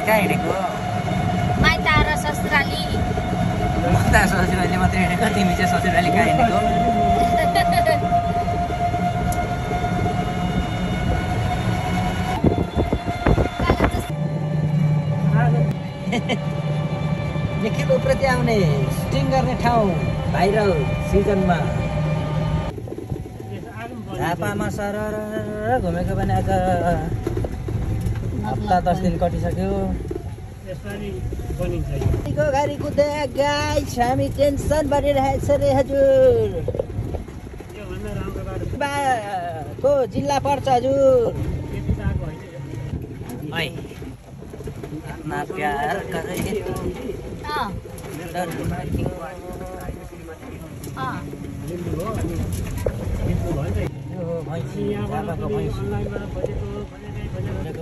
कहाँ हिँडेको माइत र ससुराली म त ससुराली मात्रै हिँडेको तिमी चाहिँ ससुराली कहाँ हिँडेको निखिल उप्रति आउने स्टिङ गर्ने ठाउँ भाइरल सिजनमा झापामा सरर घुमेको पनि आज हप्ता 10 दिन कटिसक्यो गाडी कुद्दै गाइस हामी टेन्सन बढिरहेछ रे हजुर को जिल्ला पर्छ हजुर अपना प्यार करे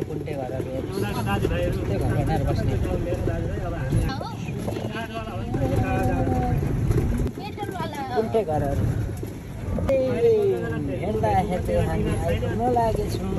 कुन्टे घरहरू बस्ने कुन्टे घरहरू हेर्दा हेर्दै हामी आइपुग्न लागेछौँ